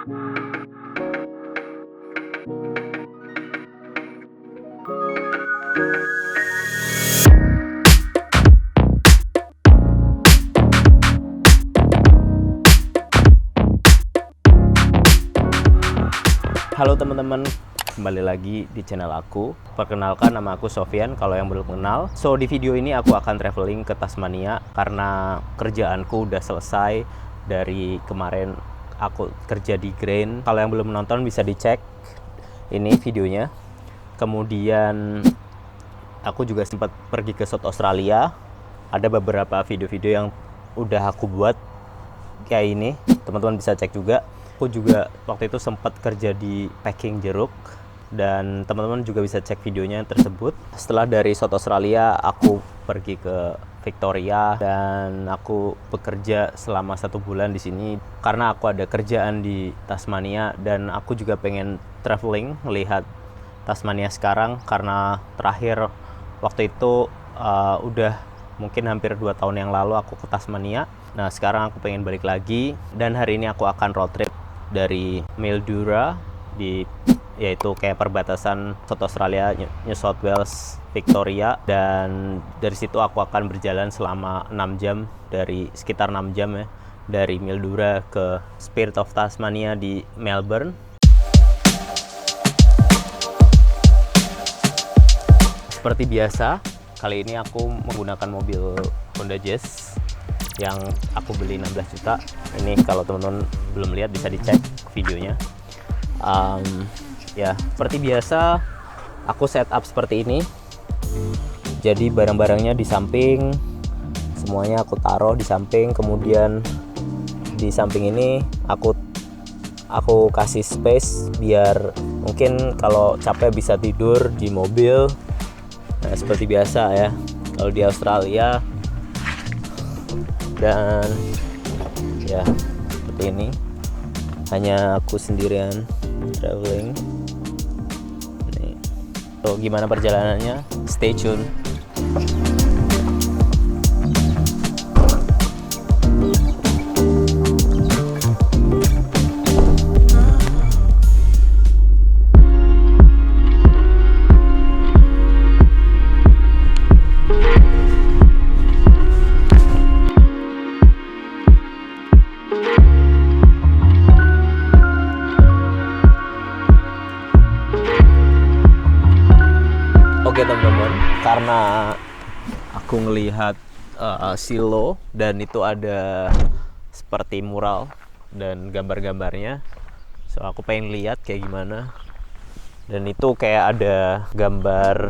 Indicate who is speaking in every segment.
Speaker 1: Halo teman-teman, kembali lagi di channel aku. Perkenalkan, nama aku Sofyan kalau yang belum kenal. So di video ini aku akan traveling ke Tasmania karena kerjaanku udah selesai. Dari kemarin aku kerja di Grain. Kalau yang belum menonton bisa dicek ini videonya. Kemudian aku juga sempat pergi ke South Australia. Ada beberapa video-video yang udah aku buat kayak ini, teman-teman bisa cek juga. Aku juga waktu itu sempat kerja di packing jeruk, dan teman-teman juga bisa cek videonya tersebut. Setelah dari South Australia, aku pergi ke Victoria dan aku bekerja selama 1 bulan di sini karena aku ada kerjaan di Tasmania, dan aku juga pengen traveling melihat Tasmania sekarang karena terakhir waktu itu udah mungkin hampir 2 tahun yang lalu aku ke Tasmania. Nah sekarang aku pengen balik lagi, dan hari ini aku akan road trip dari Mildura, yaitu kayak perbatasan South Australia, New South Wales, Victoria, dan dari situ aku akan berjalan selama 6 jam, sekitar 6 jam ya, dari Mildura ke Spirit of Tasmania di Melbourne. Seperti biasa, kali ini aku menggunakan mobil Honda Jazz yang aku beli 16 juta. Ini kalau teman-teman belum lihat bisa dicek videonya. Ya, seperti biasa aku setup seperti ini. Jadi barang-barangnya di samping, semuanya aku taruh di samping. Kemudian di samping ini aku kasih space biar mungkin kalau capek bisa tidur di mobil. Nah, seperti biasa ya, kalau di Australia. Dan ya seperti ini, hanya aku sendirian traveling. Nih. So, gimana perjalanannya? Stay tune. Oke teman-teman, karena aku ngelihat silo dan itu ada seperti mural dan gambar-gambarnya, so aku pengen lihat kayak gimana. Dan itu kayak ada gambar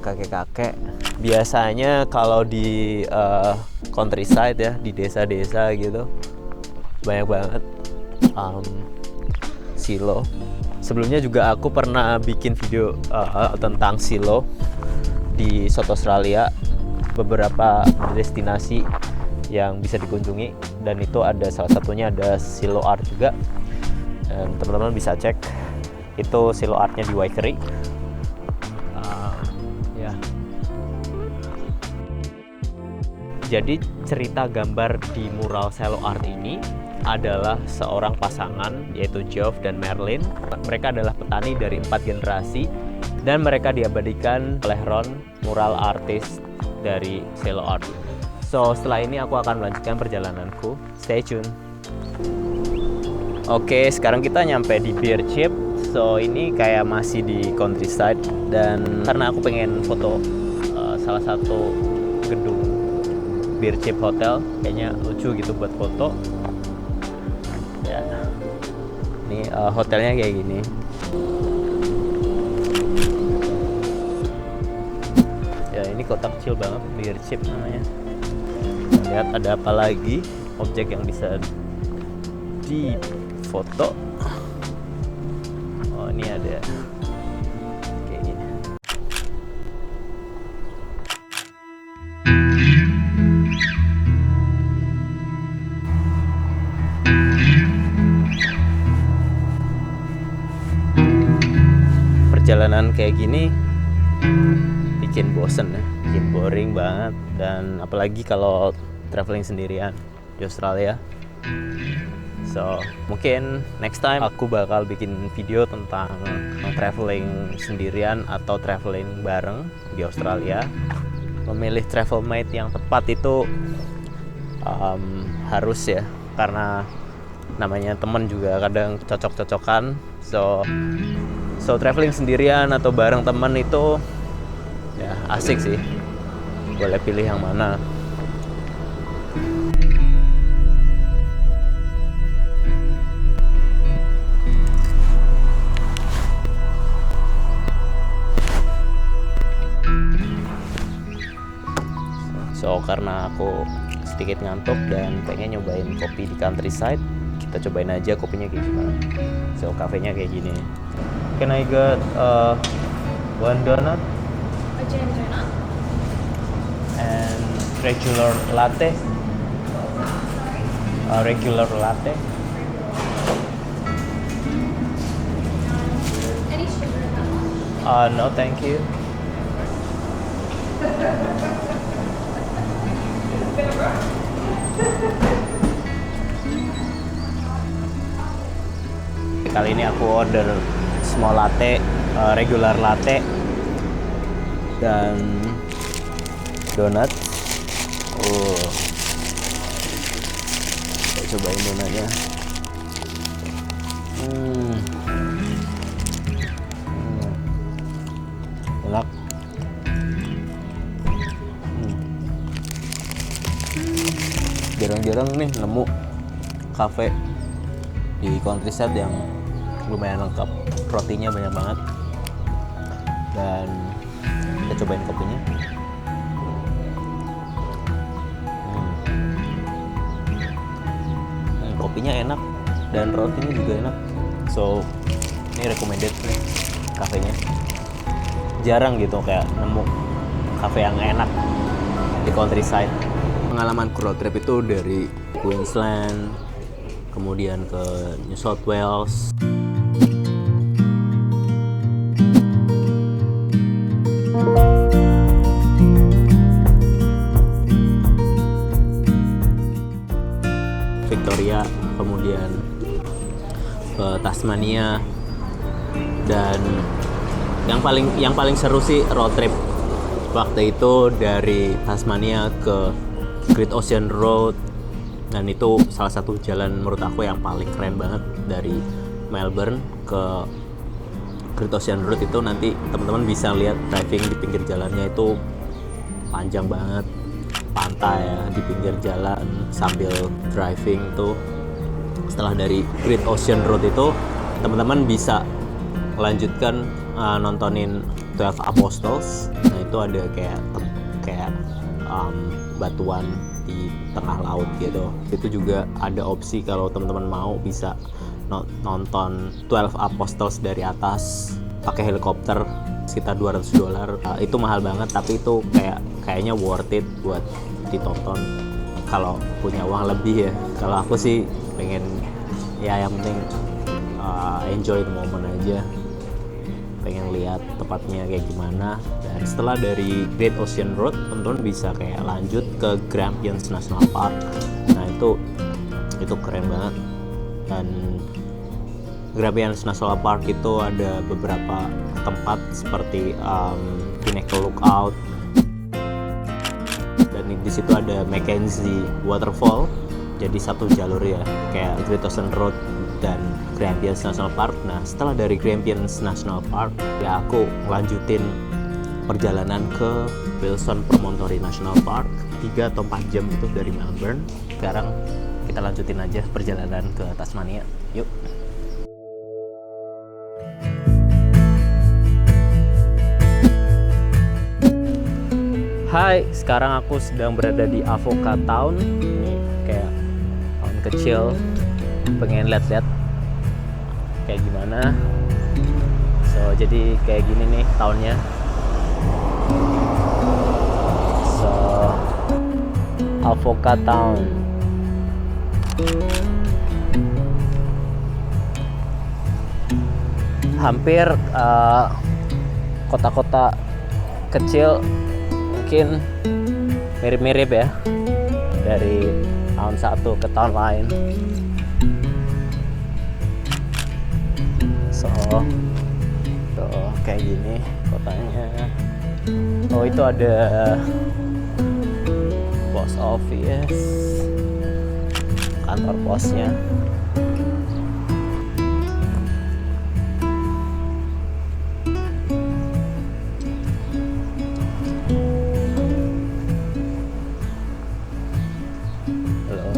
Speaker 1: kakek-kakek. Biasanya kalau di countryside ya, di desa-desa gitu, banyak banget silo. Sebelumnya juga aku pernah bikin video tentang silo di South Australia, beberapa destinasi yang bisa dikunjungi, dan itu ada salah satunya ada silo art juga, dan teman-teman bisa cek itu silo artnya di Waikerie. Ya. Jadi cerita gambar di mural silo art ini adalah seorang pasangan, yaitu Geoff dan Merlin. Mereka adalah petani dari 4 generasi, dan mereka diabadikan oleh Ron, mural artist dari silo art. So setelah ini aku akan melanjutkan perjalananku. Stay tune. Oke, sekarang kita nyampe di Beer Chip. So ini kayak masih di countryside, dan karena aku pengen foto salah satu gedung Beer Chip Hotel, kayaknya lucu gitu buat foto. Ya, ini hotelnya kayak gini. Ya, ini kota kecil banget, Beer Chip namanya. Lihat ada apa lagi objek yang bisa difoto. Oh, ini ada kayak gini. Perjalanan kayak gini bikin bosen ya, bikin boring banget, dan apalagi kalau traveling sendirian di Australia. So mungkin next time aku bakal bikin video tentang traveling sendirian atau traveling bareng di Australia. Memilih travel mate yang tepat itu harus ya, karena namanya temen juga kadang cocok-cocokan. So traveling sendirian atau bareng temen itu ya asik sih, boleh pilih yang mana. So karena aku sedikit ngantuk dan pengen nyobain kopi di countryside, kita cobain aja kopinya kayak gimana. So kafenya kayak gini. Can I get one donut?
Speaker 2: A jam donut.
Speaker 1: And regular latte? Regular latte?
Speaker 2: Any sugar in that one?
Speaker 1: No thank you. Kali ini aku order small latte, regular latte, dan donat. Kita cobain donatnya. Enak. Jarang-jarang nih nemu cafe di countryside yang lumayan lengkap, rotinya banyak banget, dan kita cobain kopinya. Kopinya enak dan rotinya juga enak, so ini recommended nih kafenya. Jarang gitu kayak nemu cafe yang enak di countryside. Pengalaman road trip itu dari Queensland, kemudian ke New South Wales, Victoria, kemudian ke Tasmania, dan yang paling seru sih road trip waktu itu dari Tasmania ke Great Ocean Road, dan itu salah satu jalan menurut aku yang paling keren banget dari Melbourne ke Great Ocean Road. Itu nanti teman-teman bisa lihat driving di pinggir jalannya, itu panjang banget, pantai ya di pinggir jalan sambil driving tuh. Setelah dari Great Ocean Road itu teman-teman bisa melanjutkan nontonin 12 Apostles. Nah itu ada kayak batuan di tengah laut gitu. Itu juga ada opsi kalau teman-teman mau bisa nonton 12 Apostles dari atas pakai helikopter, sekitar $200. Itu mahal banget, tapi itu kayaknya worth it buat ditonton kalau punya uang lebih ya. Kalau aku sih pengen ya yang penting enjoy the moment aja, pengen lihat tempatnya kayak gimana. Dan setelah dari Great Ocean Road teman-teman bisa kayak lanjut ke Grampians National Park. Nah itu keren banget. Dan Grampians National Park itu ada beberapa tempat seperti Pinnacle Lookout, dan di situ ada Mackenzie Waterfall. Jadi satu jalur ya, kayak Great Ocean Road dan Grampians National Park. Nah setelah dari Grampians National Park ya aku lanjutin perjalanan ke Wilson Promontory National Park, 3 atau 4 jam itu dari Melbourne. Sekarang kita lanjutin aja perjalanan ke Tasmania, yuk. Hai, sekarang aku sedang berada di Avoca Town. Ini kayak town kecil, pengen lihat-lihat kayak gimana. So jadi kayak gini nih townnya. So Avoca Town. Hampir kota-kota kecil mungkin mirip-mirip ya, dari tahun satu ke tahun lain. So kayak gini kotanya. Oh, itu ada post office, kantor posnya. Halo.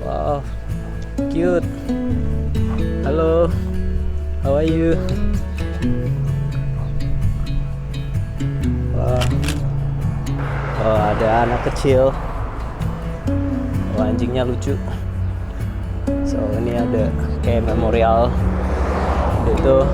Speaker 1: Wow, cute. Halo, how are you? Wah. Oh, ada anak kecil. Oh, anjingnya lucu. So, ini ada kayak memorial itu.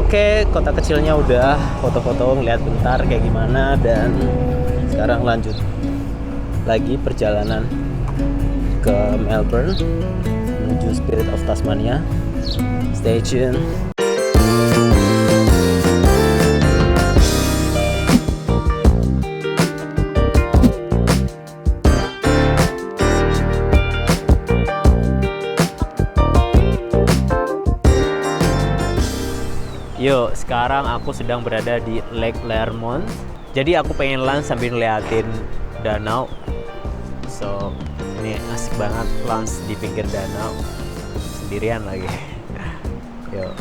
Speaker 1: Oke, kota kecilnya udah foto-foto, ngeliat bentar kayak gimana, dan sekarang lanjut lagi perjalanan ke Melbourne menuju Spirit of Tasmania. Stay tune. Yuk, sekarang aku sedang berada di Lake Lermont. Jadi aku pengen lunch sambil ngeliatin danau. So, ini asik banget lunch di pinggir danau. Sendirian lagi. Yuk.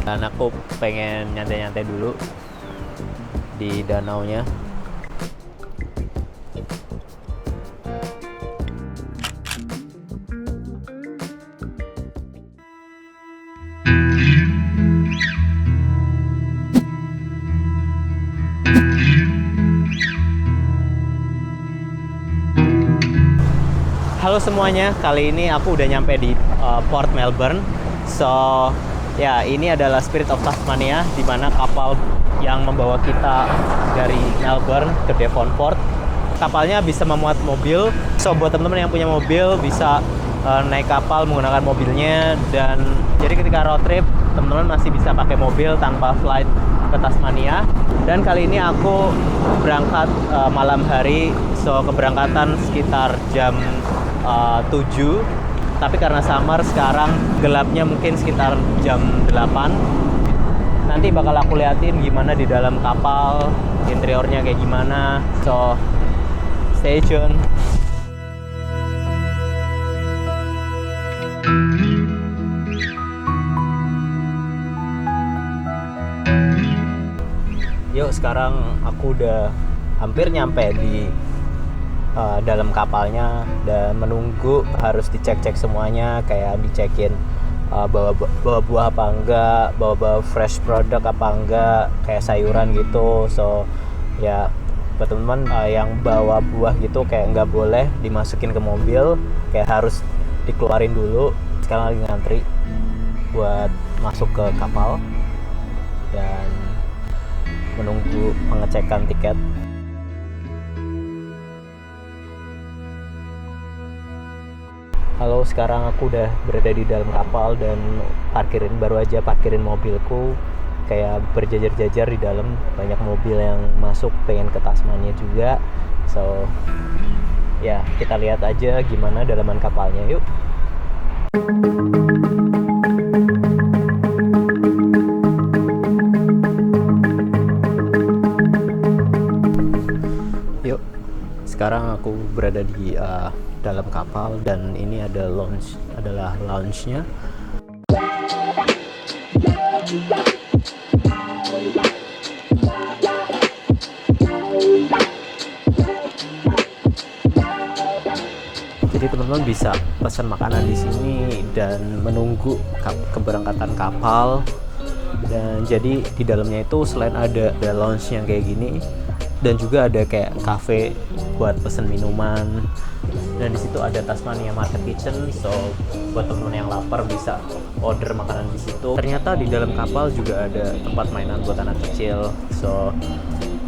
Speaker 1: Dan aku pengen nyantai-nyantai dulu di danaunya. Halo semuanya, kali ini aku udah nyampe di Port Melbourne. So, ya ini adalah Spirit of Tasmania, di mana kapal yang membawa kita dari Melbourne ke Devonport. Kapalnya bisa memuat mobil. So, buat teman-teman yang punya mobil bisa naik kapal menggunakan mobilnya, dan jadi ketika road trip teman-teman masih bisa pakai mobil tanpa flight ke Tasmania. Dan kali ini aku berangkat malam hari. So, keberangkatan sekitar jam 7, tapi karena summer sekarang gelapnya mungkin sekitar jam 8. Nanti bakal aku liatin gimana di dalam kapal, interiornya kayak gimana. So, stay tune. Yuk, sekarang aku udah hampir nyampe di dalam kapalnya, dan menunggu harus dicek-cek semuanya, kayak dicekin bawa buah apa enggak, bawa fresh product apa enggak, kayak sayuran gitu. So ya buat teman-teman yang bawa buah gitu kayak nggak boleh dimasukin ke mobil, kayak harus dikeluarin dulu. Sekarang lagi ngantri buat masuk ke kapal dan menunggu pengecekan tiket. Halo, sekarang aku udah berada di dalam kapal dan baru aja parkirin mobilku. Kayak berjajar-jajar di dalam, banyak mobil yang masuk pengen ke Tasmania juga. So, ya kita lihat aja gimana dalaman kapalnya, yuk. Yuk, sekarang aku berada di dalam kapal, dan ini adalah lounge-nya. Jadi teman-teman bisa pesan makanan di sini dan menunggu keberangkatan kapal. Dan jadi di dalamnya itu selain ada lounge yang kayak gini, dan juga ada kayak cafe buat pesen minuman, Dan di situ ada Tasmania Market Kitchen, so buat temen-temen yang lapar bisa order makanan di situ. Ternyata di dalam kapal juga ada tempat mainan buat anak kecil, so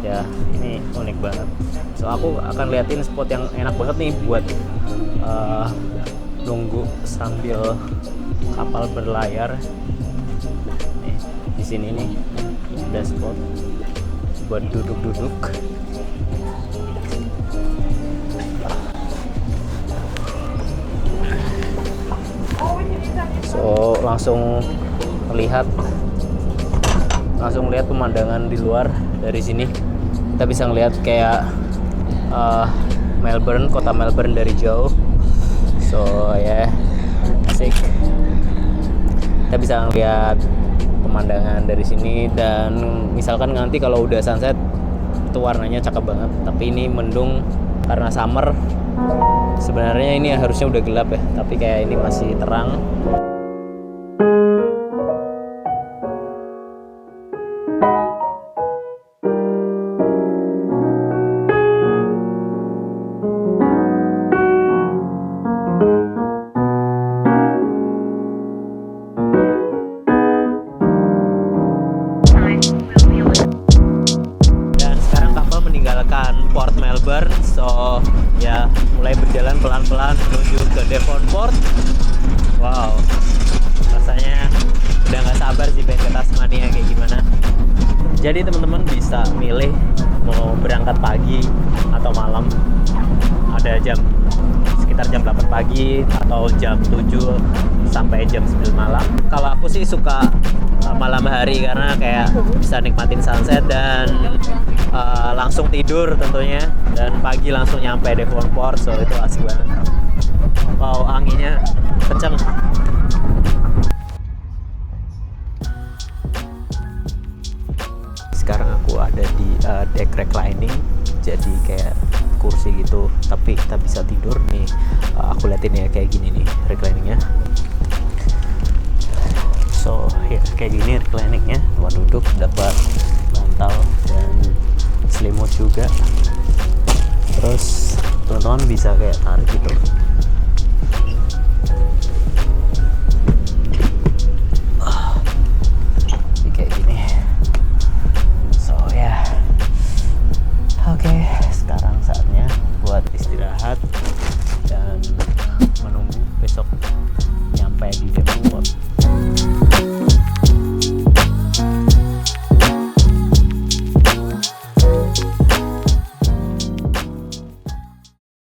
Speaker 1: ya ini unik banget. So aku akan liatin spot yang enak banget nih buat nunggu sambil kapal berlayar. Nih, di sini nih ada spot buat duduk-duduk. So langsung lihat pemandangan di luar. Dari sini kita bisa ngelihat kayak Melbourne, kota Melbourne dari jauh. So ya, asik. Kita bisa ngelihat pemandangan dari sini, dan misalkan nanti kalau udah sunset itu warnanya cakep banget. Tapi ini mendung karena summer. Sebenarnya ini harusnya udah gelap ya, tapi kayak ini masih terang. Port Melbourne, so ya mulai berjalan pelan-pelan menuju ke Devonport. Wow, rasanya udah nggak sabar sih pengen ke Tasmania kayak gimana. Jadi teman-teman bisa milih mau berangkat pagi atau malam. Ada sekitar jam 8 pagi atau jam 7 sampai jam 9 malam. Kalau aku sih suka malam hari karena kayak bisa nikmatin sunset dan langsung tidur tentunya, dan pagi langsung nyampe Devonport, so itu asik banget. Wow, anginnya kenceng. Sekarang aku ada di deck reclining, jadi kayak kursi gitu, tapi kita bisa tidur nih. Aku liatin ya kayak gini nih recliningnya. So ya kayak gini recliningnya, buat duduk dapat bantal dan selimut juga. Terus teman-teman bisa kayak tarik gitu. Kayak gini. So ya, oke, sekarang saatnya